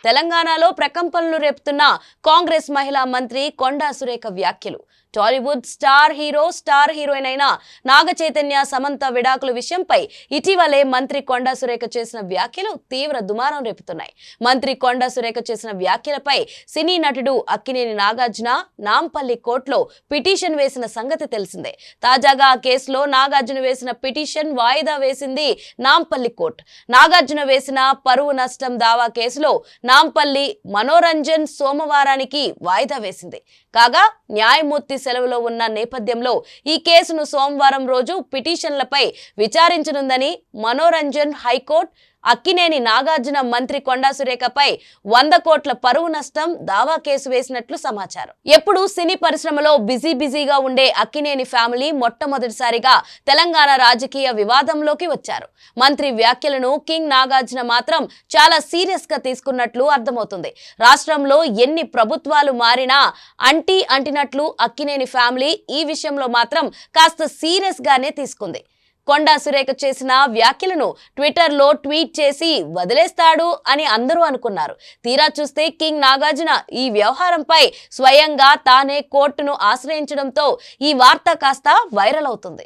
తెలంగాణలో ప్రకంపనలు రేపుతున్న కాంగ్రెస్ మహిళా మంత్రి కొండా సురేఖ వ్యాఖ్యలు. టాలీవుడ్ స్టార్ హీరోయిన్ అయిన నాగ చైతన్య సమంత విడాకుల విషయంపై ఇటీవలే మంత్రి కొండా సురేఖ చేసిన వ్యాఖ్యలు తీవ్ర దుమారం రేపుతున్నాయి. మంత్రి కొండా సురేఖ చేసిన వ్యాఖ్యలపై సినీ నటుడు అక్కినేని నాగార్జున నాంపల్లి కోర్టులో పిటిషన్ వేసిన సంగతి తెలిసిందే. తాజాగా ఆ కేసులో నాగార్జున వేసిన పిటిషన్ వాయిదా వేసింది నాంపల్లి కోర్టు. నాగార్జున వేసిన పరువు నష్టం దావా కేసులో నాంపల్లి మనోరంజన్ సోమవారానికి వాయిదా వేసింది. కాగా న్యాయమూర్తి సెలవులో ఉన్న నేపథ్యంలో ఈ కేసును సోమవారం రోజు పిటిషన్లపై విచారించనుందని మనోరంజన్ హైకోర్టు అక్కినేని నాగార్జున మంత్రి కొండా సురేఖపై 100 కోట్ల పరువు నష్టం దావా కేసు వేసినట్లు సమాచారం. ఎప్పుడు సినీ పరిశ్రమలో బిజీగా ఉండే అక్కినేని ఫ్యామిలీ మొట్టమొదటిసారిగా తెలంగాణ రాజకీయ వివాదంలోకి వచ్చారు. మంత్రి వ్యాఖ్యలను కింగ్ నాగార్జున మాత్రం చాలా సీరియస్ గా తీసుకున్నట్లు అర్థమవుతుంది. రాష్ట్రంలో ఎన్ని ప్రభుత్వాలు మారినా అంటినట్లు అక్కినేని ఫ్యామిలీ ఈ విషయంలో మాత్రం కాస్త సీరియస్ గానే తీసుకుంది. కొండా సురేఖ చేసిన వ్యాఖ్యలను ట్విట్టర్లో ట్వీట్ చేసి వదిలేస్తాడు అని అందరూ అనుకున్నారు. తీరా చూస్తే కింగ్ నాగార్జున ఈ వ్యవహారంపై స్వయంగా తానే కోర్టును ఆశ్రయించడంతో ఈ వార్త కాస్త వైరల్ అవుతుంది.